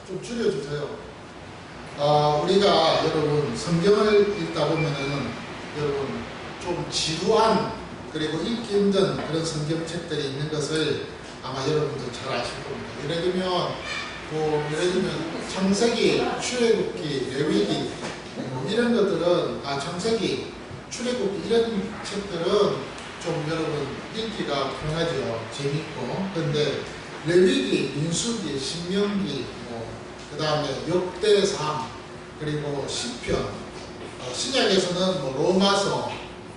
좀 줄여주세요. 우리가 여러분 성경을 읽다 보면은 여러분 좀 지루한 그리고 읽기 힘든 그런 성경책들이 있는 것을 아마 여러분도 잘 아실 겁니다. 예를 들면 창세기, 출애굽기, 레위기 이런 것들은 창세기, 출애굽기 이런 책들은 좀 여러분 읽기가 편하죠. 재밌고. 근데 레위기, 민수기, 신명기, 그 다음에 역대상, 그리고 시편, 신약에서는 로마서,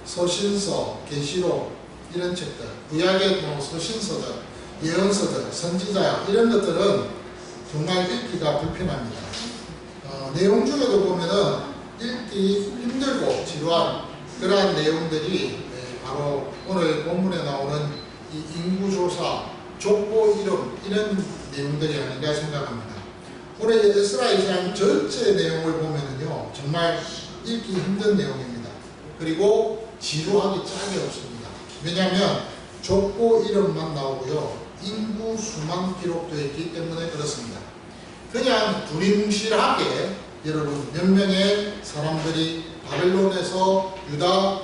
서신서, 계시록 이런 책들, 구약의 서신서들, 예언서들, 선지자 이런 것들은 정말 읽기가 불편합니다. 내용 중에도 보면은 읽기 힘들고 지루한 그러한 내용들이 바로 오늘 본문에 나오는 이 인구조사, 족보 이름 이런 내용들이 아닌가 생각합니다. 오늘 에스라 2장 전체 내용을 보면은요 정말 읽기 힘든 내용입니다. 그리고 지루하기 짝이 없습니다. 왜냐하면 족보 이름만 나오고요 인구 수만 기록되어 있기 때문에 그렇습니다. 그냥 두리뭉실하게 여러분 몇 명의 사람들이 바벨론에서 유다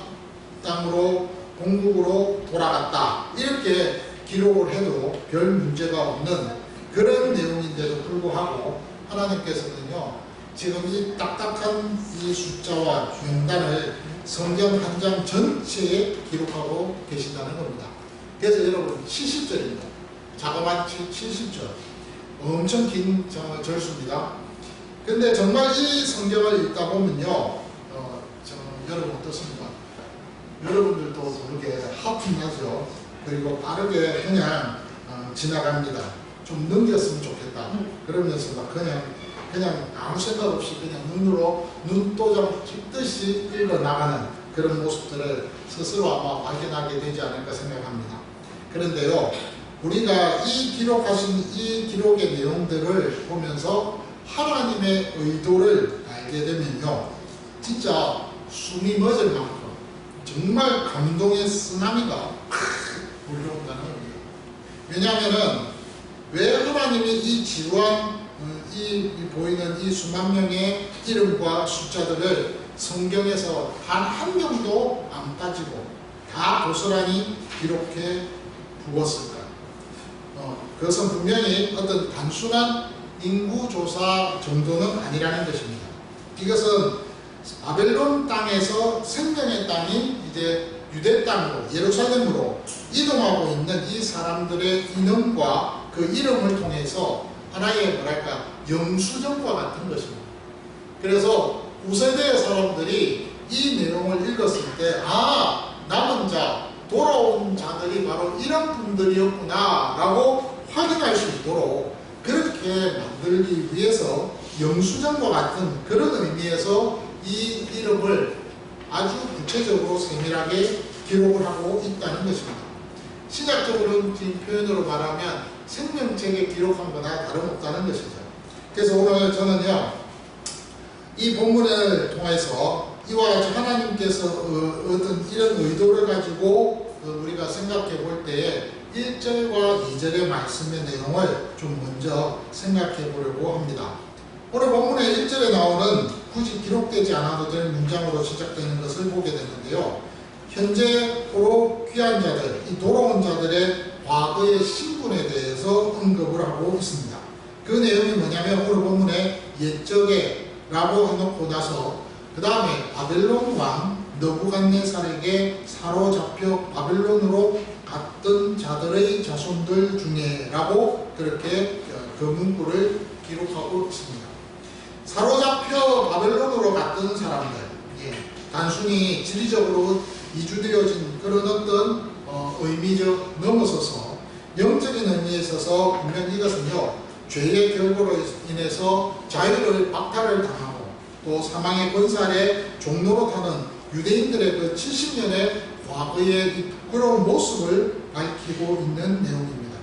땅으로 본국으로 돌아갔다 이렇게 기록을 해도 별 문제가 없는 그런 내용인데도 불구하고 하나님께서는요 지금 이 딱딱한 이 숫자와 명단을 성경 한 장 전체에 기록하고 계신다는 겁니다. 그래서 여러분 70절입니다. 자그마한 70절 엄청 긴 절수입니다. 근데 정말 이 성경을 읽다 보면요 여러분 어떻습니까? 여러분들도 모르게 하품 나죠. 그리고 빠르게 그냥 지나갑니다. 좀 넘겼으면 좋겠다. 그러면서 막 그냥 아무 생각 없이 그냥 눈으로 눈도장 찍듯이 읽어 나가는 그런 모습들을 스스로 아마 발견하게 되지 않을까 생각합니다. 그런데요, 우리가 이 기록하신 이 기록의 내용들을 보면서 하나님의 의도를 알게 되면요, 진짜 숨이 멎을 만큼 정말 감동의 쓰나미가 몰려온다는 겁니다. 왜냐하면은 왜 하나님이 이 지루한 이 보이는 이 수만 명의 이름과 숫자들을 성경에서 단 한 명도 안 빠지고 다 고스란히 기록해 두었을까? 그것은 분명히 어떤 단순한 인구조사 정도는 아니라는 것입니다. 이것은 바벨론 땅에서 생명의 땅인 이제 유대 땅으로 예루살렘으로 이동하고 있는 이 사람들의 인원과 그 이름을 통해서 하나의 뭐랄까 영수증과 같은 것입니다. 그래서 우세대의 사람들이 이 내용을 읽었을 때 남은 자, 돌아온 자들이 바로 이런 분들이었구나 라고 확인할 수 있도록 그렇게 만들기 위해서 영수증과 같은 그런 의미에서 이 이름을 아주 구체적으로 세밀하게 기록을 하고 있다는 것입니다. 신약적으로 표현으로 말하면 생명책에 기록한 거나 다름없다는 것이죠. 그래서 오늘 저는요, 이 본문을 통해서 이와 같이 하나님께서 어떤 이런 의도를 가지고 우리가 생각해 볼 때에 1절과 2절의 말씀의 내용을 좀 먼저 생각해 보려고 합니다. 오늘 본문의 1절에 나오는 굳이 기록되지 않아도 될 문장으로 시작되는 것을 보게 되는데요. 현재로 귀한 자들, 이 돌아온 자들의 과거의 신분에 대해서 언급을 하고 있습니다. 그 내용이 뭐냐면 오늘 본문에 옛적에 라고 해놓고 나서 그 다음에 바벨론 왕 느부갓네살에게 사로잡혀 바벨론으로 갔던 자들의 자손들 중에 라고 그렇게 그 문구를 기록하고 있습니다. 사로잡혀 바벨론으로 갔던 사람들, 단순히 지리적으로 이주되어진 그런 어떤 의미적 넘어서서 영적인 의미에 있어서 분명히 이것은요, 죄의 결과로 인해서 자유를 박탈을 당하고 또 사망의 권살의 종로로 타는 유대인들의 그 70년의 과거의 이 부끄러운 모습을 밝히고 있는 내용입니다.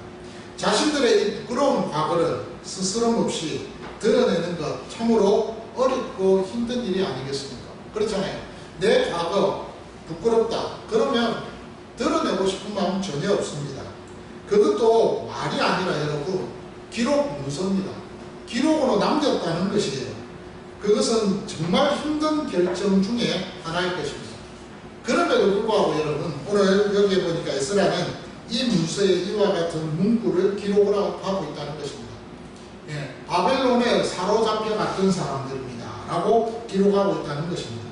자신들의 이 부끄러운 과거를 스스럼 없이 드러내는 것 참으로 어렵고 힘든 일이 아니겠습니까? 그렇잖아요. 내 과거 부끄럽다. 그러면 드러내고 싶은 마음 전혀 없습니다. 그것도 말이 아니라 여러분 기록 문서입니다. 기록으로 남겼다는 것이에요. 그것은 정말 힘든 결정 중에 하나일 것입니다. 그럼에도 불구하고 여러분, 오늘 여기에 보니까 에스라는 이 문서에 이와 같은 문구를 기록을 하고 있다는 것입니다. 예, 바벨론에 사로잡혀 갔던 사람들입니다 라고 기록하고 있다는 것입니다.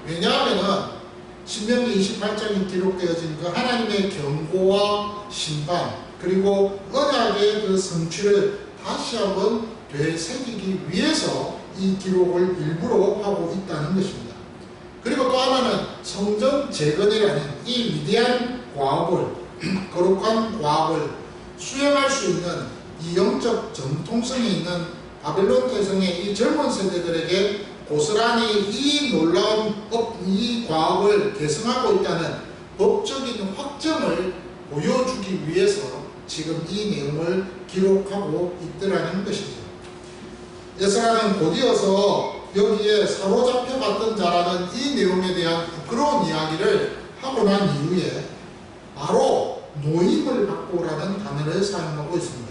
왜냐하면 신명기 28장에 기록되어진 그 하나님의 경고와 심판, 그리고 언약의 그 성취를 다시 한번 되새기기 위해서 이 기록을 일부러 하고 있다는 것입니다. 그리고 또 하나는 성전 재건이라는 이 위대한 과업을, 거룩한 과업을 수행할 수 있는 이 영적 정통성이 있는 바벨론 대성의 이 젊은 세대들에게 고스란히 이 놀라운 이 과업을 계승하고 있다는 법적인 확정을 보여주기 위해서 지금 이 내용을 기록하고 있더라는 것이죠. 에스라는 곧이어서 여기에 사로잡혀 갔던 자라는 이 내용에 대한 부끄러운 이야기를 하고 난 이후에 바로 노임을 받고라는 단어를 사용하고 있습니다.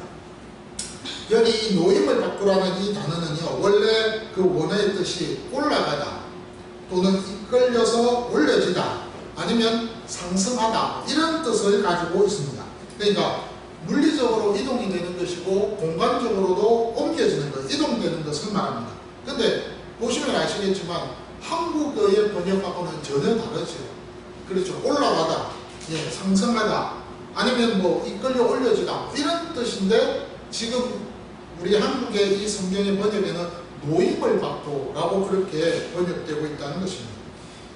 여기 이 노임을 받고라는 이 단어는요, 원래 그 원어의 뜻이 올라가다 또는 이끌려서 올려지다 아니면 상승하다 이런 뜻을 가지고 있습니다. 그러니까 물리적으로 이동이 되는 것이고 공간적으로도 옮겨지는 것, 이동되는 것을 말합니다. 근데 보시면 아시겠지만 한국어의 번역하고는 전혀 다르죠. 그렇죠. 올라가다, 예, 상승하다, 아니면 뭐 이끌려 올려지다 이런 뜻인데 지금 우리 한국의 이 성경의 번역에는 노임을 받고 라고 그렇게 번역되고 있다는 것입니다.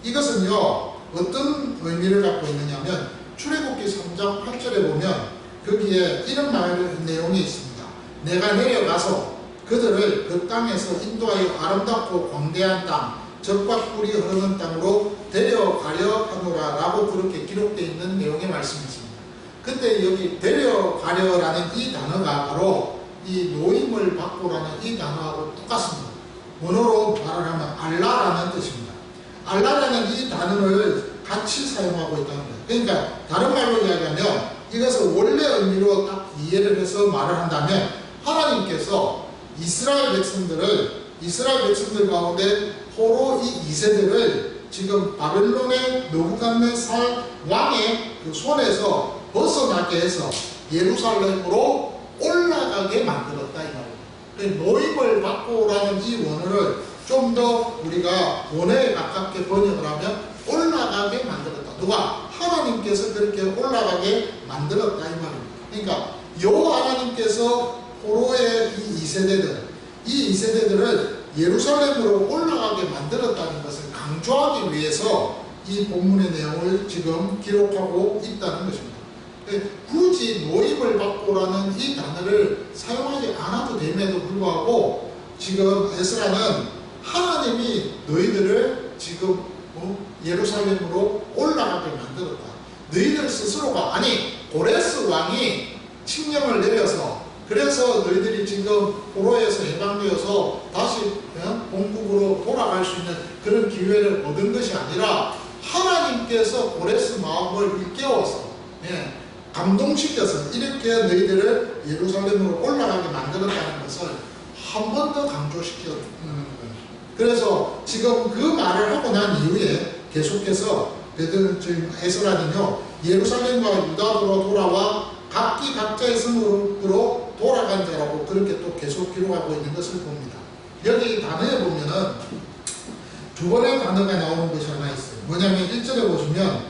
이것은요, 어떤 의미를 갖고 있느냐면 출애굽기 3장 8절에 보면 거기에 이런 내용이 있습니다. 내가 내려가서 그들을 그 땅에서 인도하여 아름답고 광대한 땅, 젖과 꿀이 흐르는 땅으로 데려가려 하노라 라고 그렇게 기록되어 있는 내용의 말씀이 있습니다. 근데 여기 데려가려라는 이 단어가 바로 이 노임을 받고라는 이 단어하고 똑같습니다. 원어로 말을 하면 알라라는 뜻입니다. 알라라는 이 단어를 같이 사용하고 있다는 거예요. 그러니까 다른 말로 이야기하면 이것을 원래 의미로 딱 이해를 해서 말을 한다면 하나님께서 이스라엘 백성들 가운데 포로 이 2세대를 지금 바벨론의 느부갓네살 왕의 그 손에서 벗어나게 해서 예루살렘으로 올라가게 만들었다 이 말입니다. 노임을 받고라는 이 원어를 좀 더 우리가 원어에 가깝게 번역을 하면 올라가게 만들었다. 누가? 하나님께서 그렇게 올라가게 만들었다 이 말입니다. 그러니까 여호와 하나님께서 포로의 이 2세대들을 예루살렘으로 올라가게 만들었다는 것을 강조하기 위해서 이 본문의 내용을 지금 기록하고 있다는 것입니다. 굳이 노임을 받고라는 이 단어를 사용하지 않아도 됨에도 불구하고 지금 에스라는 하나님이 너희들을 지금 예루살렘으로 올라가게 만들었다. 너희들 스스로가, 아니 고레스 왕이 칙령을 내려서 그래서 너희들이 지금 포로에서 해방되어서 다시 본국으로 돌아갈 수 있는 그런 기회를 얻은 것이 아니라 하나님께서 고레스 마음을 일깨워서 감동시켜서 이렇게 너희들을 예루살렘으로 올라가게 만들었다는 것을 한 번 더 강조시키는 거예요. 그래서 지금 그 말을 하고 난 이후에 계속해서 지금 에스라는요, 예루살렘과 유다로 돌아와 각기 각자의 성으로 돌아간 자라고 그렇게 또 계속 기록하고 있는 것을 봅니다. 여기 단어에 보면은 두 번의 단어가 나오는 것이 하나 있어요. 뭐냐면 1절에 보시면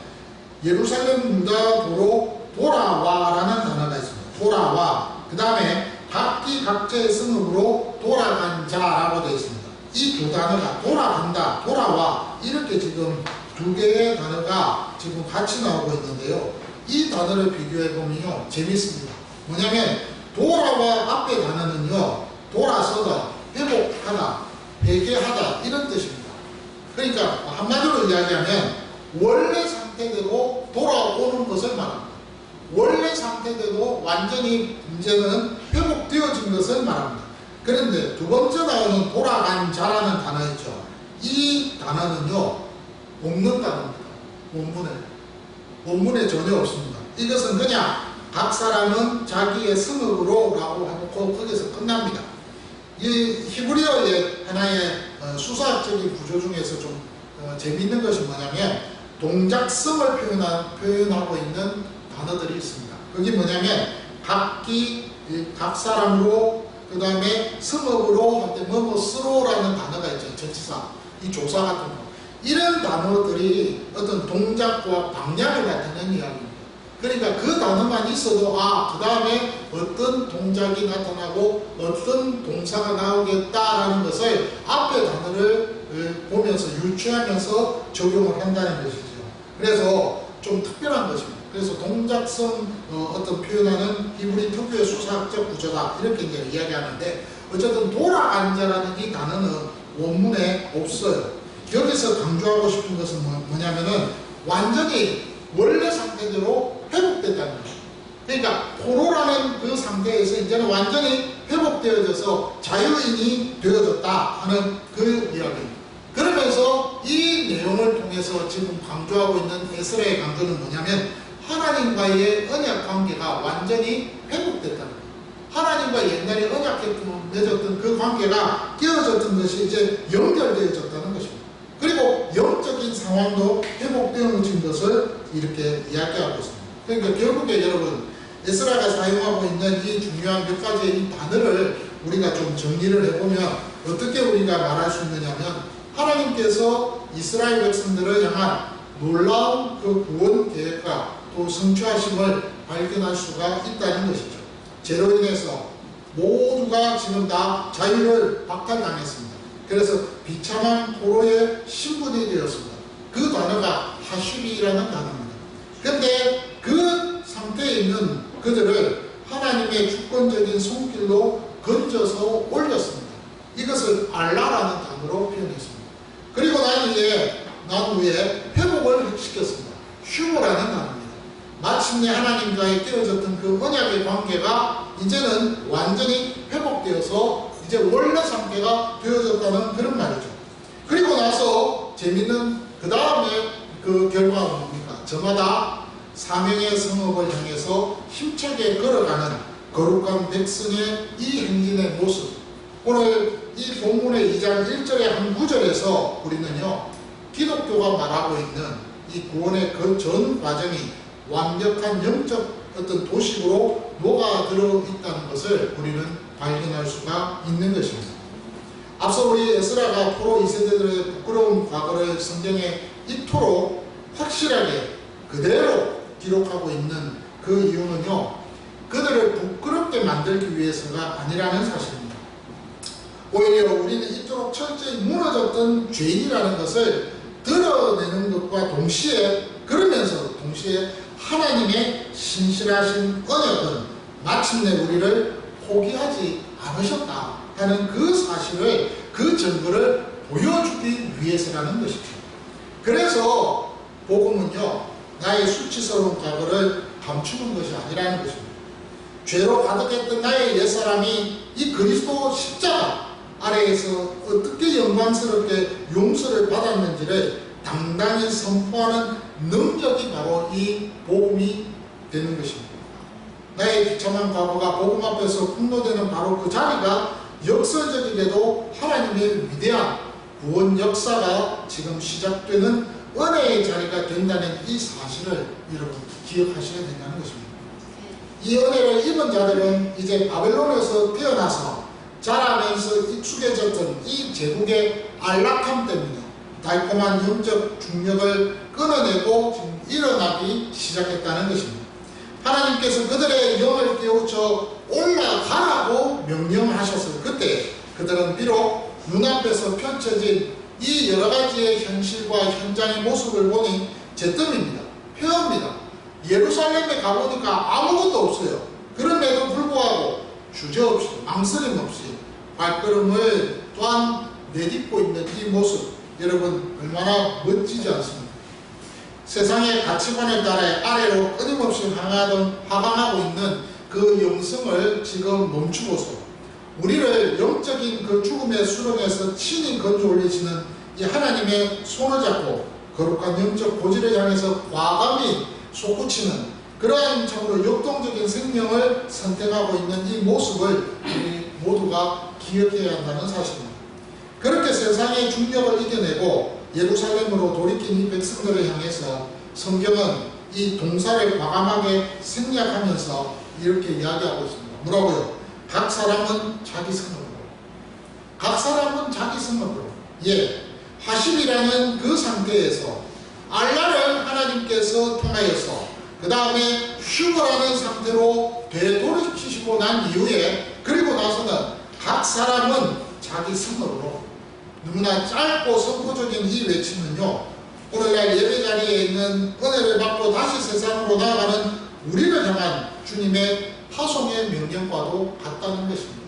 예루살렘 유다로 돌아와라는 단어가 있습니다. 돌아와. 그 다음에 각기 각자의 성읍으로 돌아간 자라고 되어 있습니다. 이 두 단어가 돌아간다, 돌아와 이렇게 지금 두 개의 단어가 지금 같이 나오고 있는데요. 이 단어를 비교해 보면요, 재밌습니다. 뭐냐면 돌아와 앞의 단어는요, 돌아서다, 회복하다, 회개하다 이런 뜻입니다. 그러니까 한마디로 이야기하면 원래 상태대로 돌아오는 것을 말합니다. 원래 상태대로 완전히 이제는 회복되어진 것을 말합니다. 그런데 두 번째 나오는 돌아간 자라는 단어 있죠. 이 단어는요, 없는 단어입니다. 원문에 전혀 없습니다. 이것은 그냥 각 사람은 자기의 성읍으로 라고 해놓고 거기서 끝납니다. 이 히브리어의 하나의 수사학적인 구조 중에서 좀 재미있는 것이 뭐냐면 동작성을 표현하고 있는 단어들이 있습니다. 그게 뭐냐면 각기, 각 사람으로, 그 다음에 성읍으로 할 때 뭐뭐스로라는 단어가 있죠. 전치사, 이 조사 같은 거. 이런 단어들이 어떤 동작과 방향을 나타내는 이야기입니다. 그러니까 그 단어만 있어도 그 다음에 어떤 동작이 나타나고 어떤 동사가 나오겠다라는 것을 앞에 단어를 보면서 유추하면서 적용을 한다는 것이죠. 그래서 좀 특별한 것입니다. 그래서 동작성 어떤 표현하는 히브리 특유의 수사학적 구조다 이렇게 이제 이야기하는데, 어쨌든 돌아앉아라는 이 단어는 원문에 없어요. 여기서 강조하고 싶은 것은 뭐냐면은 완전히 원래 상태대로 회복됐다는 거예요. 그러니까 포로라는 그 상태에서 이제는 완전히 회복되어져서 자유인이 되어졌다 하는 그 이야기입니다. 그러면서 이 내용을 통해서 지금 강조하고 있는 에스라의 강조는 뭐냐면 하나님과의 언약 관계가 완전히 회복됐다는 거예요. 하나님과 옛날에 언약했던 맺었던 그 관계가 깨어졌던 것이 이제 연결되어졌다는 것입니다. 그리고 영적인 상황도 회복되어진 것을 이렇게 이야기하고 있습니다. 그러니까 결국에 여러분, 에스라가 사용하고 있는 이 중요한 몇 가지의 이 단어를 우리가 좀 정리를 해보면 어떻게 우리가 말할 수 있느냐면, 하나님께서 이스라엘 백성들을 향한 놀라운 그 구원 계획과 또 성취하심을 발견할 수가 있다는 것이죠. 죄로 인해서 모두가 지금 다 자유를 박탈당했습니다. 그래서 비참한 포로의 신분이 되었습니다. 그 단어가 하슈비라는 단어입니다. 그런데 그 상태에 있는 그들을 하나님의 주권적인 손길로 건져서 올렸습니다. 이것을 알라라는 단어로 표현했습니다. 그리고 난 후에 회복을 시켰습니다. 슈모라는 단어입니다. 마침내 하나님과의 깨어졌던 그 언약의 관계가 이제는 완전히 회복되어서 이제 원래 상태가 되어졌다는 그런 말이죠. 그리고 나서 재밌는 그 다음에 그 결과가 뭡니까? 저마다 사명의 성읍을 향해서 힘차게 걸어가는 거룩한 백성의 이 행진의 모습. 오늘 이 본문의 2장 1절의 한 구절에서 우리는요, 기독교가 말하고 있는 이 구원의 그 전 과정이 완벽한 영적 어떤 도식으로 녹아들어 있다는 것을 우리는 발견할 수가 있는 것입니다. 앞서 우리 에스라가 포로 2세대들의 부끄러운 과거를 성경에 이토록 확실하게 그대로 기록하고 있는 그 이유는요, 그들을 부끄럽게 만들기 위해서가 아니라는 사실입니다. 오히려 우리는 이토록 철저히 무너졌던 죄인이라는 것을 드러내는 것과 동시에, 그러면서 동시에 하나님의 신실하신 언약은 마침내 우리를 포기하지 않으셨다 하는 그 사실을, 그 증거를 보여주기 위해서라는 것이죠. 그래서 복음은요, 나의 수치스러운 과거를 감추는 것이 아니라는 것입니다. 죄로 가득했던 나의 옛사람이 이 그리스도 십자가 아래에서 어떻게 영광스럽게 용서를 받았는지를 당당히 선포하는 능력이 바로 이 복음이 되는 것입니다. 나의 비참한 과거가 복음 앞에서 분노되는 바로 그 자리가 역설적이게도 하나님의 위대한 구원 역사가 지금 시작되는 은혜의 자리가 된다는 이 사실을 여러분 기억하셔야 된다는 것입니다. 이 은혜를 입은 자들은 이제 바벨론에서 태어나서 자라면서 익숙해졌던 이 제국의 안락함 때문에 달콤한 영적 중력을 끊어내고 지금 일어나기 시작했다는 것입니다. 하나님께서 그들의 영을 깨우쳐 올라가라고 명령하셨을 그때 그들은 비록 눈앞에서 펼쳐진 이 여러 가지의 현실과 현장의 모습을 보니 제뜸입니다. 폐허입니다. 예루살렘에 가보니까 아무것도 없어요. 그럼에도 불구하고 주저없이 망설임 없이 발걸음을 또한 내딛고 있는 이 모습, 여러분 얼마나 멋지지 않습니까? 세상의 가치관에 따라 아래로 끊임없이 하강하고 있는 그 영성을 지금 멈추고서 우리를 영적인 그 죽음의 수렁에서 친히 건져 올리시는 이 하나님의 손을 잡고 거룩한 영적 고지를 향해서 과감히 솟구치는 그러한 참으로 역동적인 생명을 선택하고 있는 이 모습을 우리 모두가 기억해야 한다는 사실입니다. 그렇게 세상의 중력을 이겨내고 예루살렘으로 돌이킨 이 백성들을 향해서 성경은 이 동사를 과감하게 생략하면서 이렇게 이야기하고 있습니다. 뭐라고요? 각 사람은 자기 성읍으로. 각 사람은 자기 성읍으로. 화심이라는 그 상태에서 알라를 하나님께서 통하여서 그 다음에 휴거라는 상태로 되돌이키시고 난 이후에 그리고 나서는 각 사람은 자기 성읍으로. 너무나 짧고 선포적인 이 외침은요, 오늘날 예배 자리에 있는 은혜를 받고 다시 세상으로 나아가는 우리를 향한 주님의 파송의 명령과도 같다는 것입니다.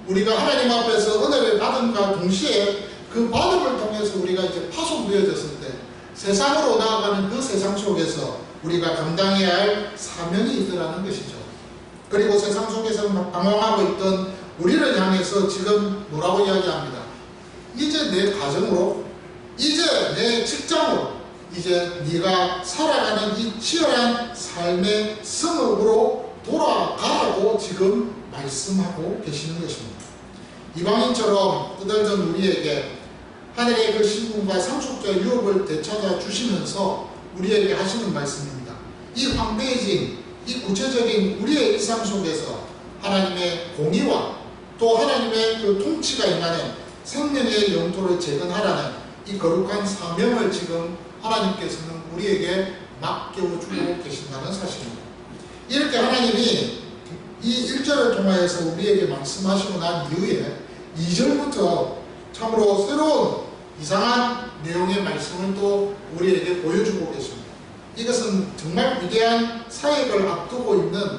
우리가 하나님 앞에서 은혜를 받은과 동시에 그 받음을 통해서 우리가 이제 파송되어졌을 때 세상으로 나아가는 그 세상 속에서 우리가 감당해야 할 사명이 있더라는 것이죠. 그리고 세상 속에서 방황하고 있던 우리를 향해서 지금 뭐라고 이야기합니다. 이제 내 가정으로, 이제 내 직장으로, 이제 네가 살아가는 이 치열한 삶의 성읍으로 돌아가라고 지금 말씀하고 계시는 것입니다. 이방인처럼 끄달던 우리에게 하늘의 그 신분과 상속자 유업을 되찾아 주시면서 우리에게 하시는 말씀입니다. 이 황폐해진 이 구체적인 우리의 일상 속에서 하나님의 공의와 또 하나님의 그 통치가 임하는 생명의 영토를 재건하라는 이 거룩한 사명을 지금 하나님께서는 우리에게 맡겨주고 계신다는 사실입니다. 이렇게 하나님이 이 1절을 통하여서 우리에게 말씀하시고 난 이후에 2절부터 참으로 새로운 이상한 내용의 말씀을 또 우리에게 보여주고 계십니다. 이것은 정말 위대한 사역을 앞두고 있는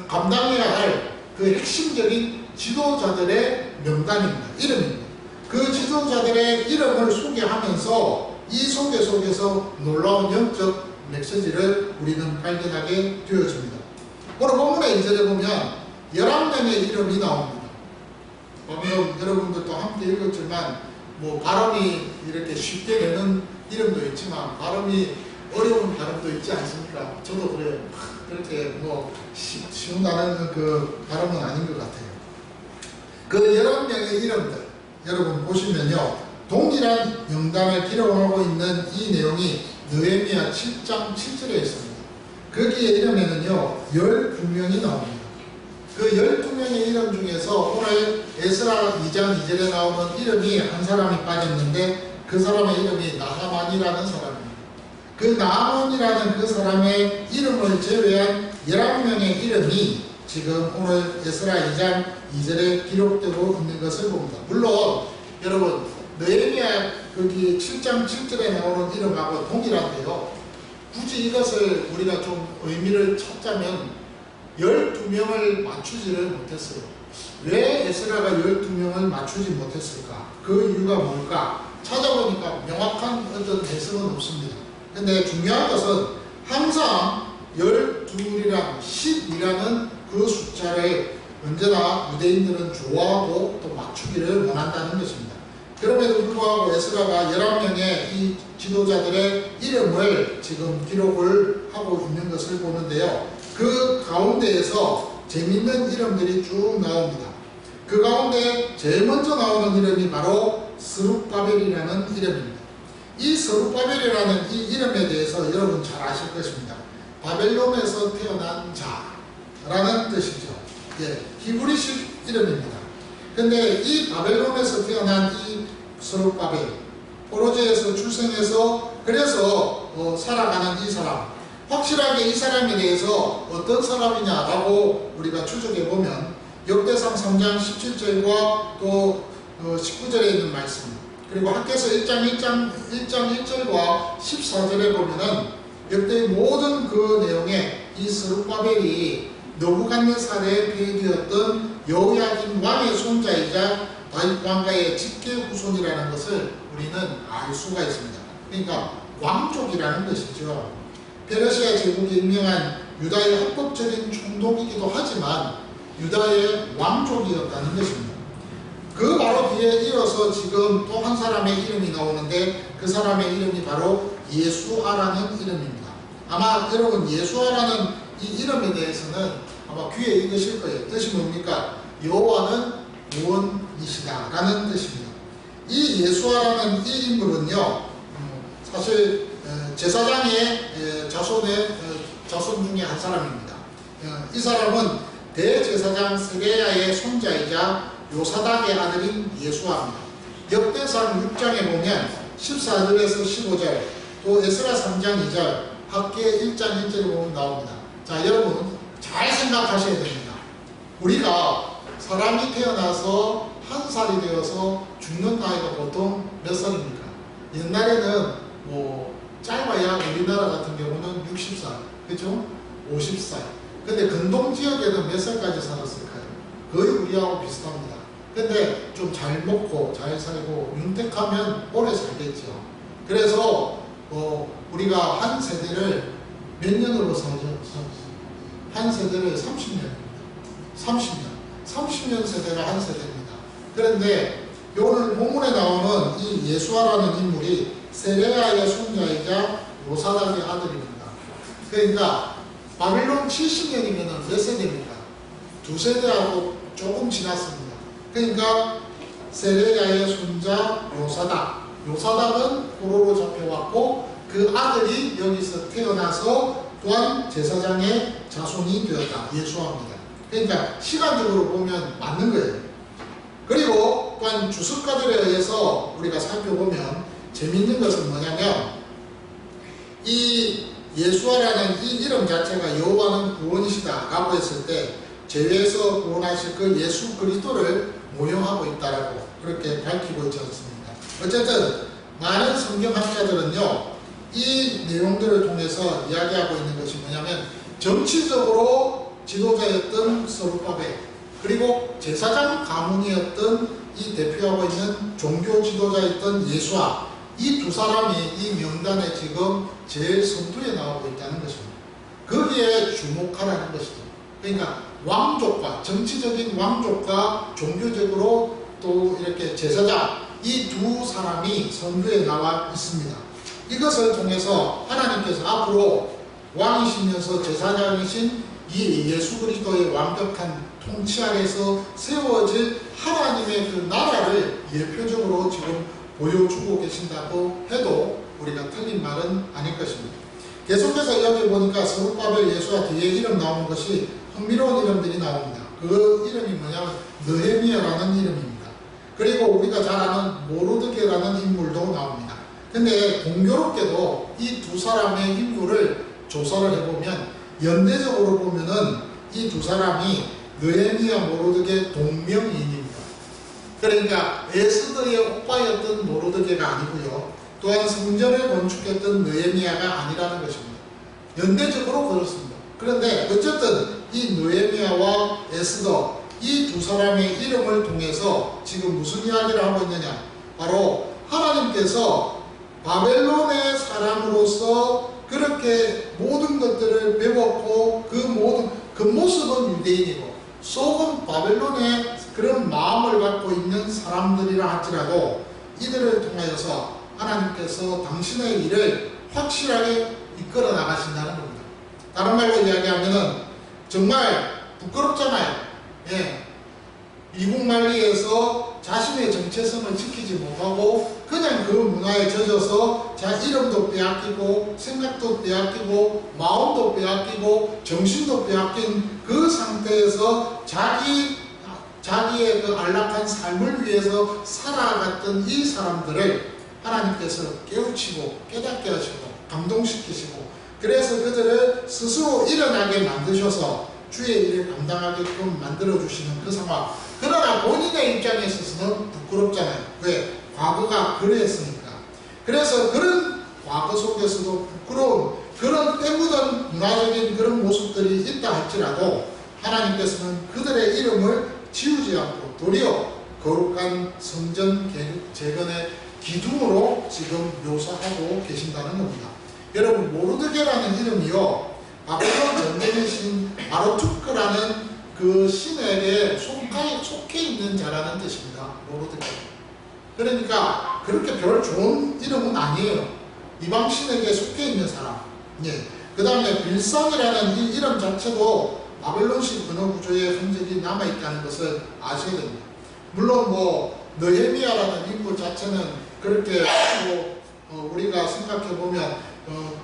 감당해야 할 그 핵심적인 지도자들의 명단입니다. 이름입니다. 그 지도자들의 이름을 소개하면서 이 소개 속에서 놀라운 영적 메시지를 우리는 발견하게 되어집니다. 오늘 본문의 2절에 보면 11명의 이름이 나옵니다. 보면 여러분들도 함께 읽었지만 발음이 이렇게 쉽게 되는 이름도 있지만 발음이 어려운 발음도 있지 않습니까? 저도 그래요. 그렇게 쉬운 단어는 그 발음은 아닌 것 같아요. 그 11명의 이름들 여러분 보시면요, 동일한 명단을 기록하고 있는 이 내용이 느헤미야 7장 7절에 있습니다. 거기에 이름에는요 12명이 나옵니다. 그 12명의 이름 중에서 오늘 에스라 2장 2절에 나오는 이름이 한 사람이 빠졌는데 그 사람의 이름이 나하만이라는 사람입니다. 그 나하만이라는 그 사람의 이름을 제외한 11명의 이름이 지금 오늘 에스라 2장 2절에 기록되고 있는 것을 봅니다. 물론 여러분 느헤미야 거기 7장 7절에 나오는 이름하고 동일한데요, 굳이 이것을 우리가 좀 의미를 찾자면 12명을 맞추지를 못했어요. 왜 에스라가 12명을 맞추지 못했을까? 그 이유가 뭘까? 찾아보니까 명확한 어떤 해석은 없습니다. 근데 중요한 것은 항상 12이랑 10이라는 그 숫자를 언제나 유대인들은 좋아하고 또 맞추기를 원한다는 것입니다. 그럼에도 불구하고 에스라가 11명의 이 지도자들의 이름을 지금 기록을 하고 있는 것을 보는데요, 그 가운데에서 재밌는 이름들이 쭉 나옵니다. 그 가운데 제일 먼저 나오는 이름이 바로 스룹바벨이라는 이름입니다. 이 스룹바벨이라는 이 이름에 대해서 여러분 잘 아실 것입니다. 바벨론에서 태어난 자라는 뜻이죠. 히브리식 이름입니다. 근데 이 바벨론에서 태어난 이 스룹바벨, 포로제에서 출생해서 그래서 살아가는 이 사람, 확실하게 이 사람에 대해서 어떤 사람이냐라고 우리가 추적해보면 역대상 3장 17절과 또 19절에 있는 말씀, 그리고 학개서 1장 1절과 14절에 보면은 역대의 모든 그 내용에 이 스룹바벨이 느부갓네살의 폐기되었던 여호야긴 왕의 손자이자 다윗 왕가의 직계 후손이라는 것을 우리는 알 수가 있습니다. 그러니까 왕족이라는 것이죠. 페르시아 제국이 임명한 유다의 합법적인 총독이기도 하지만 유다의 왕족이었다는 것입니다. 그 바로 뒤에 이어서 지금 또 한 사람의 이름이 나오는데 그 사람의 이름이 바로 예수아라는 이름입니다. 아마 여러분 예수아라는 이 이름에 대해서는 아마 귀에 익으실 거예요. 뜻이 뭡니까? 여호와는 구원이시다라는 뜻입니다. 이 예수아라는 이 인물은요, 사실 제사장의 자손 중에 한 사람입니다. 이 사람은 대제사장 세레야의 손자이자 요사닥의 아들인 예수아입니다. 역대상 6장에 보면 14절에서 15절, 또 에스라 3장 2절, 학계 1장 1절에 보면 나옵니다. 자, 여러분 잘 생각하셔야 됩니다. 우리가 사람이 태어나서 한 살이 되어서 죽는 나이가 보통 몇 살입니까? 옛날에는 짧아야 우리나라 같은 경우는 60살, 그죠? 50살. 근데 근동 지역에는 몇 살까지 살았을까요? 거의 우리하고 비슷합니다. 근데 좀 잘 먹고 잘 살고 윤택하면 오래 살겠죠. 그래서 우리가 한 세대를 몇 년으로 살죠? 한 세대를 30년. 30년 세대가 한 세대입니다. 그런데 오늘 본문에 나오는 이 예수아라는 인물이 세레야의 손자이자 요사닥의 아들입니다. 그러니까 바빌론 70년이면 몇 세대입니까? 두 세대하고 조금 지났습니다. 그러니까 세레야의 손자 요사닥은 포로로 잡혀왔고 그 아들이 여기서 태어나서 또한 제사장의 자손이 되었다. 예수아입니다. 그러니까 시간적으로 보면 맞는 거예요. 그리고 또한 주석가들에 의해서 우리가 살펴보면 재밌는 것은 뭐냐면 이 예수아라는 이 이름 자체가 여호와는 구원이시다 라고 했을 때 죄에서 구원하실 그 예수 그리스도를 모형하고 있다라고 그렇게 밝히고 있지 않습니까? 어쨌든 많은 성경학자들은요 이 내용들을 통해서 이야기하고 있는 것이 뭐냐면 정치적으로 지도자였던 스룹바벨, 그리고 제사장 가문이었던 이 대표하고 있는 종교 지도자였던 예수아, 이 두 사람이 이 명단에 지금 제일 선두에 나오고 있다는 것입니다. 거기에 주목하라는 것이죠. 그러니까 왕족과 정치적인 왕족과 종교적으로 또 이렇게 제사장, 이 두 사람이 선두에 나와 있습니다. 이것을 통해서 하나님께서 앞으로 왕이시면서 제사장이신 이 예수 그리스도의 완벽한 통치 아래서 세워질 하나님의 그 나라를 예표적으로 지금 보여주고 계신다고 해도 우리가 틀린 말은 아닐 것입니다. 계속해서 여기 보니까 스룹바벨 예수와 뒤에 이름 나오는 것이 흥미로운 이름들이 나옵니다. 그 이름이 뭐냐면 느헤미야라는 이름입니다. 그리고 우리가 잘 아는 모르드게라는 인물도 나옵니다. 근데 공교롭게도 이 두 사람의 인물을 조사를 해보면 연대적으로 보면은 이 두 사람이 느헤미야 모르드게 동명이인입니다. 그러니까 에스더의 오빠였던 모르드게가 아니고요. 또한 성전을 건축했던 느헤미야가 아니라는 것입니다. 연대적으로 그렇습니다. 그런데 어쨌든 이 느헤미야와 에스더 이 두 사람의 이름을 통해서 지금 무슨 이야기를 하고 있느냐? 바로 하나님께서 바벨론의 사람으로서 그렇게 모든 것들을 배웠고 그 모습은 유대인이고 속은 바벨론의 그런 마음을 갖고 있는 사람들이라 할지라도 이들을 통하여서 하나님께서 당신의 일을 확실하게 이끌어 나가신다는 겁니다. 다른 말로 이야기하면은 정말 부끄럽잖아요. 예. 이국만리에서 자신의 정체성을 지키지 못하고 그냥 그 문화에 져져서 자 이름도 빼앗기고 생각도 빼앗기고 마음도 빼앗기고 정신도 빼앗긴 그 상태에서 자기의 그 안락한 삶을 위해서 살아갔던 이 사람들을 하나님께서 깨우치고 깨닫게 하시고 감동시키시고 그래서 그들을 스스로 일어나게 만드셔서 주의 일을 감당하게끔 만들어주시는 그 상황. 그러나 본인의 입장에 있어서는 부끄럽잖아요. 왜? 과거가 그랬으니까. 그래서 그런 과거 속에서도 부끄러운 그런 때묻은 문화적인 그런 모습들이 있다 할지라도 하나님께서는 그들의 이름을 지우지 않고 도리어 거룩한 성전 재건의 기둥으로 지금 묘사하고 계신다는 겁니다. 여러분 모르드게라는 이름이요 바벨론 전쟁의 신 마르투크라는 그 신에게 속해 있는 자라는 뜻입니다. 모르드게. 그러니까 그렇게 별 좋은 이름은 아니에요. 이방 신에게 속해 있는 사람. 예. 그 다음에 빌상이라는 이 이름 자체도 바벨론식 언어 구조의 흔적이 남아있다는 것을 아셔야 됩니다. 물론 뭐 느헤미야라는 인물 자체는 그렇게 우리가 생각해 보면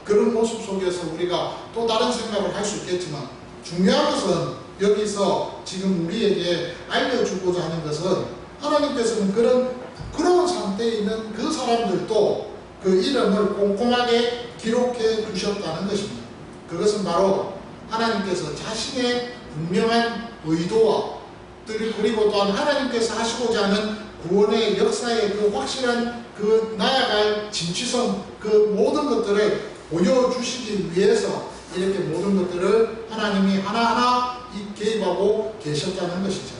그런 모습 속에서 우리가 또 다른 생각을 할 수 있겠지만, 중요한 것은 여기서 지금 우리에게 알려주고자 하는 것은, 하나님께서는 그런 부끄러운 상태에 있는 그 사람들도 그 이름을 꼼꼼하게 기록해 두셨다는 것입니다. 그것은 바로 하나님께서 자신의 분명한 의도와, 그리고 또한 하나님께서 하시고자 하는 구원의 역사의 그 확실한 그 나아갈 진취성, 그 모든 것들을 보여주시기 위해서 이렇게 모든 것들을 하나님이 하나하나 개입하고 계셨다는 것이죠.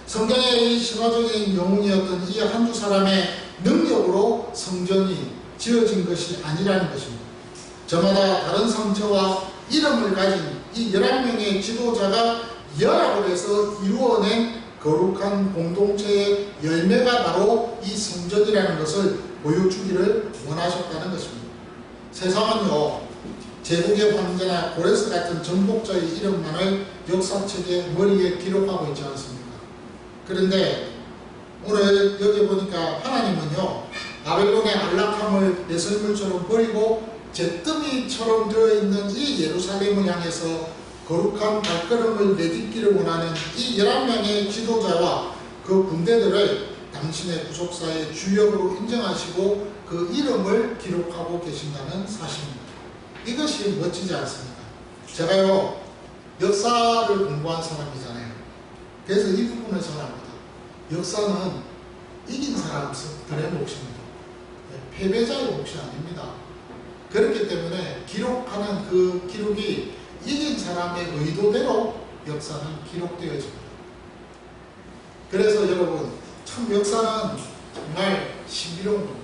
성경의 이 신화적인 영웅이었던 이 한두 사람의 능력으로 성전이 지어진 것이 아니라는 것입니다. 저마다 다른 성처와 이름을 가진 이 11명의 지도자가 연합을 해서 이루어낸 거룩한 공동체의 열매가 바로 이 성전이라는 것을 보여주기를 원하셨다는 것입니다. 세상은요, 제국의 황제나 고레스 같은 정복자의 이름만을 역사책에 머리에 기록하고 있지 않습니까? 그런데 오늘 여기 보니까 하나님은요, 바벨론의 안락함을 배설물처럼 버리고 잿더미처럼 되어있는 이 예루살렘을 향해서 거룩한 발걸음을 내딛기를 원하는 이 11명의 지도자와 그 군대들을 당신의 구속사의 주역으로 인정하시고 그 이름을 기록하고 계신다는 사실입니다. 이것이 멋지지 않습니까? 제가요, 역사를 공부한 사람이잖아요. 그래서 이 부분을 전합니다. 역사는 이긴 사람들의 몫입니다. 패배자의 몫이 아닙니다. 그렇기 때문에 기록하는 그 기록이 이긴 사람의 의도대로 역사는 기록되어집니다. 그래서 여러분, 참 역사는 정말 신비로운 겁니다.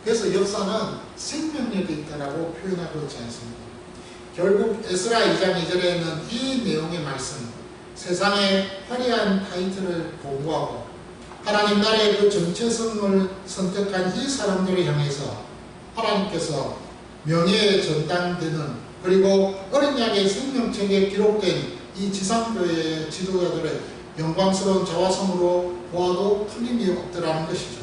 그래서 역사는 생명력이 있다라고 표현하고 있지 않습니다. 결국 에스라 2장 2절에는 이 내용의 말씀, 세상의 화려한 타이틀을 보고하고 하나님 나라의 그 정체성을 선택한 이 사람들을 향해서 하나님께서 명예에 전당되는, 그리고 어린 양의 생명책에 기록된 이 지상교회의 지도자들의 영광스러운 자화성으로 보아도 틀림이 없더라는 것이죠.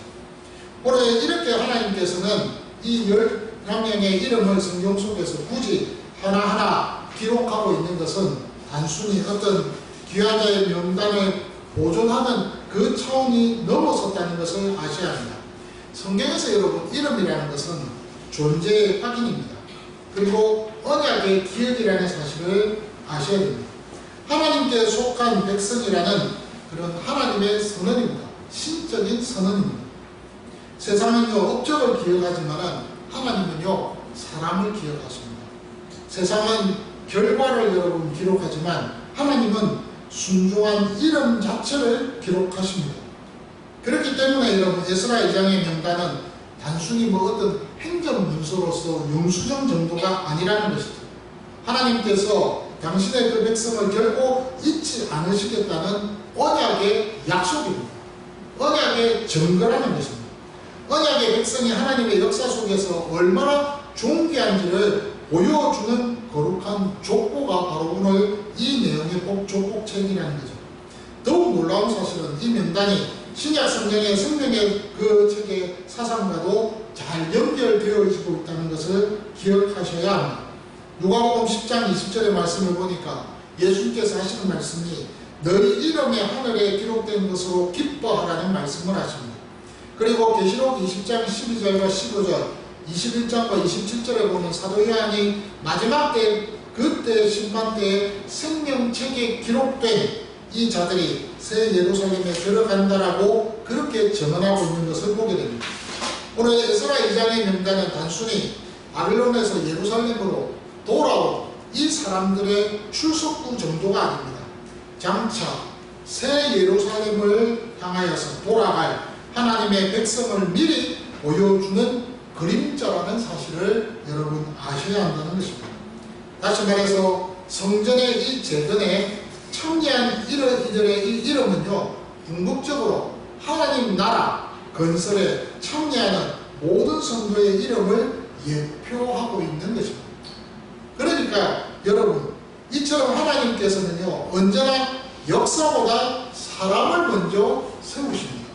오늘 이렇게 하나님께서는 이 11명의 이름을 성경 속에서 굳이 하나하나 기록하고 있는 것은 단순히 어떤 귀한 자의 명단을 보존하는 그 차원이 넘어섰다는 것을 아셔야 합니다. 성경에서 여러분, 이름이라는 것은 존재의 확인입니다. 그리고 언약의 기억이라는 사실을 아셔야 됩니다. 하나님께 속한 백성이라는 그런 하나님의 선언입니다. 신적인 선언입니다. 세상은요, 업적을 기억하지만 하나님은요, 사람을 기억하십니다. 세상은 결과를 여러분 기록하지만 하나님은 순종한 이름 자체를 기록하십니다. 그렇기 때문에 여러분, 에스라 2장의 명단은 단순히 뭐 어떤 행정문서로서 영수증 정도가 아니라는 것이죠. 하나님께서 당신의 그 백성을 결코 잊지 않으시겠다는 언약의 약속입니다. 언약의 증거라는 것입니다. 언약의 백성이 하나님의 역사 속에서 얼마나 존귀한지를 보여주는 거룩한 족보가 바로 오늘 이 내용의 족보책이라는 거죠. 더욱 놀라운 사실은 이 명단이 신약 성경의 생명의 그 책의 사상과도 잘 연결되어지고 있다는 것을 기억하셔야 합니다. 누가복음 10장 20절의 말씀을 보니까 예수님께서 하시는 말씀이 너희 이름이 하늘에 기록된 것으로 기뻐하라는 말씀을 하십니다. 그리고 계시록 20장 12절과 15절, 21장과 27절에 보면 사도 요한이 마지막 때, 그때 심판 때에 생명책에 기록된 이 자들이 새 예루살렘에 들어간다라고 그렇게 증언하고 있는 것을 보게 됩니다. 오늘 에스라 2장의 명단은 단순히 바벨론에서 예루살렘으로 돌아온 이 사람들의 출석부 정도가 아닙니다. 장차 새 예루살렘을 향하여서 돌아갈 하나님의 백성을 미리 보여주는 그림자라는 사실을 여러분 아셔야 한다는 것입니다. 다시 말해서 성전의 이 재건에 참여한 이들의 이 이름은요, 궁극적으로 하나님 나라 건설에 참여하는 모든 성도의 이름을 예표하고 있는 것입니다. 그러니까 여러분, 이처럼 하나님께서는요, 언제나 역사보다 사람을 먼저 세우십니다.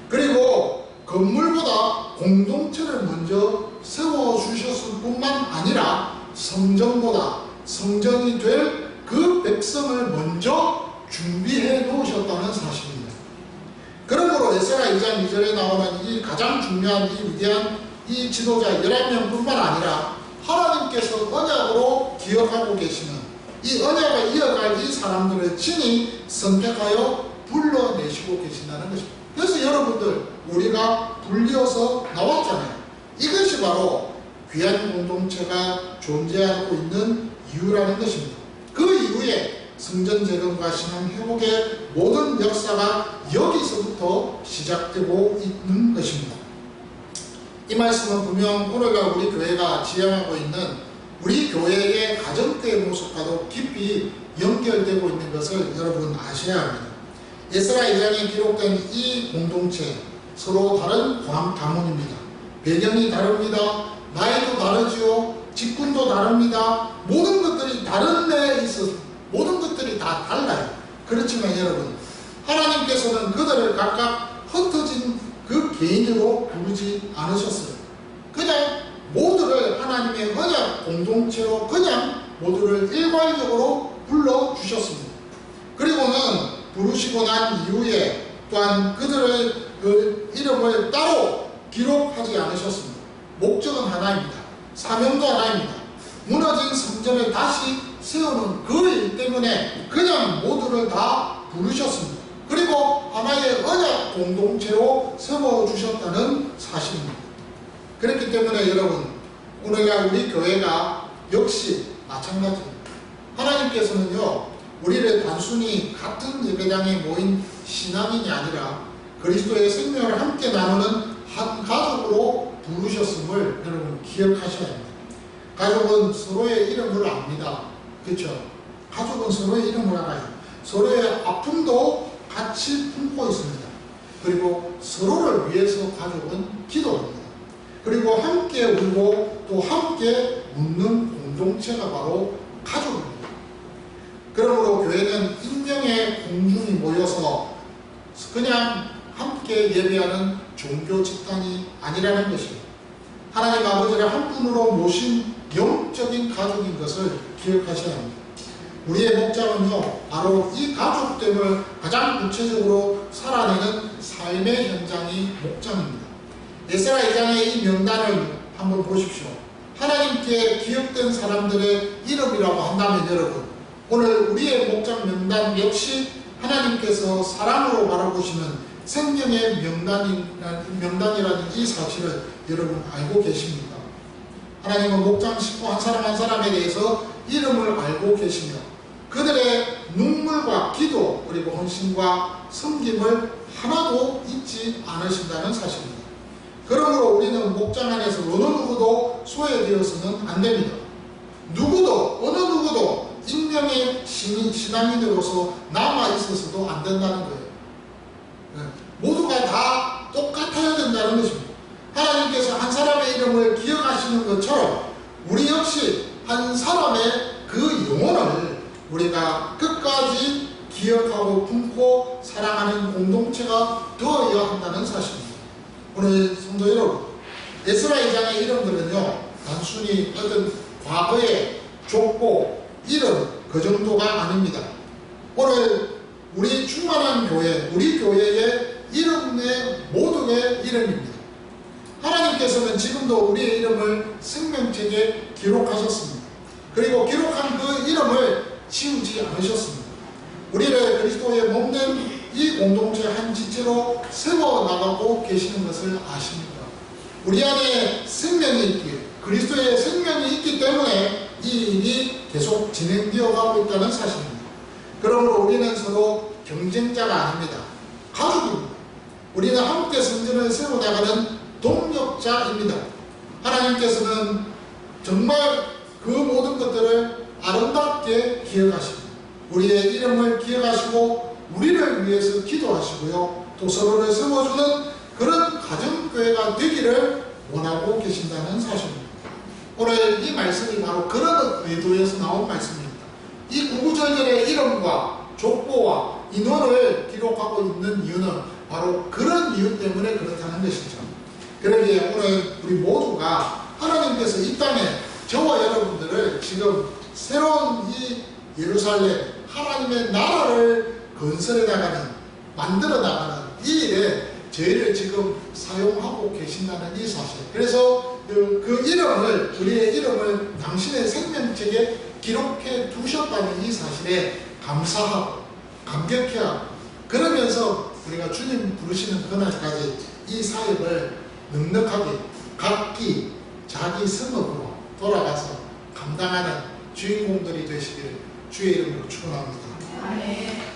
그리고 건물보다 공동체를 먼저 세워주셨을 뿐만 아니라 성전보다 성전이 될 그 백성을 먼저 준비해 놓으셨다는 사실입니다. 그러므로 에스라 2장 2절에 나오는 이 가장 중요한 이 위대한 이 지도자 11명뿐만 아니라 하나님께서 언약으로 기억하고 계시는 이 언약을 이어갈 이 사람들을 친히 선택하여 불러내시고 계신다는 것입니다. 그래서 여러분들 우리가 불려서 나왔잖아요. 이것이 바로 귀한 공동체가 존재하고 있는 이유라는 것입니다. 그 이후에 성전 재건과 신앙 회복의 모든 역사가 여기서부터 시작되고 있는 것입니다. 이 말씀은 분명 오늘날 우리 교회가 지향하고 있는 우리 교회의 가정교회 모습과도 깊이 연결되고 있는 것을 여러분 아셔야 합니다. 에스라 2장에 기록된 이 공동체 서로 다른 가문입니다. 배경이 다릅니다. 나이도 다르지요. 직군도 다릅니다. 모든 것들이 다른 데에 있어서 모든 것들이 다 달라요. 그렇지만 여러분 하나님께서는 그들을 각각 흩어진 그 개인으로 부르지 않으셨어요. 그냥 모두를 하나님의 언약 공동체로 그냥 모두를 일괄적으로 불러주셨습니다. 그리고는 부르시고 난 이후에 또한 그들의 그 이름을 따로 기록하지 않으셨습니다. 목적은 하나입니다. 사명도 하나입니다. 무너진 성전을 다시 세우는 그 일 때문에 그냥 모두를 다 부르셨습니다. 그리고 하나의 언약 공동체로 세워주셨다는 사실입니다. 그렇기 때문에 여러분 오늘날 우리 교회가 역시 마찬가지입니다. 하나님께서는요 우리를 단순히 같은 예배당에 모인 신앙인이 아니라 그리스도의 생명을 함께 나누는 한 가족으로 부르셨음을 여러분 기억하셔야 합니다. 가족은 서로의 이름을 압니다. 그렇죠? 가족은 서로의 이름을 알아요. 서로의 아픔도 같이 품고 있습니다. 그리고 서로를 위해서 가족은 기도합니다. 그리고 함께 울고 또 함께 웃는 공동체가 바로 가족입니다. 그러므로 교회는 인명의 공중이 모여서 그냥 함께 예배하는 종교 집단이 아니라는 것입니다. 하나님 아버지를 한 분으로 모신 영적인 가족인 것을 기억하셔야 합니다. 우리의 목장은요 바로 이 가족됨을 가장 구체적으로 살아내는 삶의 현장이 목장입니다. 에스라 2장의 이 명단을 한번 보십시오. 하나님께 기억된 사람들의 이름이라고 한다면 여러분 오늘 우리의 목장 명단 역시 하나님께서 사랑으로 바라보시는 생명의 명단이라는 이 사실을 여러분 알고 계십니까? 하나님은 목장 식구 한 사람 한 사람에 대해서 이름을 알고 계시며 그들의 눈물과 기도 그리고 헌신과 섬김을 하나도 잊지 않으신다는 사실입니다. 그러므로 우리는 목장 안에서 어느 누구도 소외되어서는 안 됩니다. 누구도 어느 누구도 인명의 신앙인으로서 남아있어서도 안 된다는 거예요. 모두가 다 똑같아야 된다는 것입니다. 하나님께서 한 사람의 이름을 기억하시는 것처럼 우리 역시 한 사람의 그 영혼을 우리가 끝까지 기억하고 품고 사랑하는 공동체가 되어야 한다는 사실입니다. 오늘 성도 여러분, 에스라 2장의 이름들은요 단순히 어떤 과거의 족보, 이름 그 정도가 아닙니다. 오늘 우리 충만한 교회, 우리 교회의 이름의 모두의 이름입니다. 하나님께서는 지금도 우리의 이름을 생명책에 기록하셨습니다. 그리고 기록한 그 이름을 지우지 않으셨습니다. 우리를 그리스도의 몸된 이 공동체 한 지체로 세워나가고 계시는 것을 아십니까? 우리 안에 생명이 있기에 그리스도의 생명이 있기 때문에 이 일이 계속 진행되어 가고 있다는 사실입니다. 그러므로 우리는 서로 경쟁자가 아닙니다. 가족입니다. 우리는 함께 성전을 세워나가는 동력자입니다. 하나님께서는 정말 그 모든 것들을 아름답게 기억하십니다. 우리의 이름을 기억하시고 우리를 위해서 기도하시고요. 또 서로를 세워주는 그런 가정교회가 되기를 원하고 계신다는 사실입니다. 오늘 이 말씀이 바로 그런 의도에서 나온 말씀입니다. 이 구구절절의 이름과 족보와 인원을 기록하고 있는 이유는 바로 그런 이유 때문에 그렇다는 것이죠. 그러기에 오늘 우리 모두가 하나님께서 이 땅에 저와 여러분들을 지금 새로운 이 예루살렘 하나님의 나라를 건설해 나가는, 만들어 나가는 이 일에 저희를 지금 사용하고 계신다는 이 사실. 그래서 그 이름을, 우리의 이름을 당신의 생명책에 기록해 두셨다는 이 사실에 감사하고 감격해하고, 그러면서 우리가 주님 부르시는 그날까지 이 사역을 넉넉하게 각기 자기 성읍으로 돌아가서 감당하는 주인공들이 되시기를 주의 이름으로 축원합니다.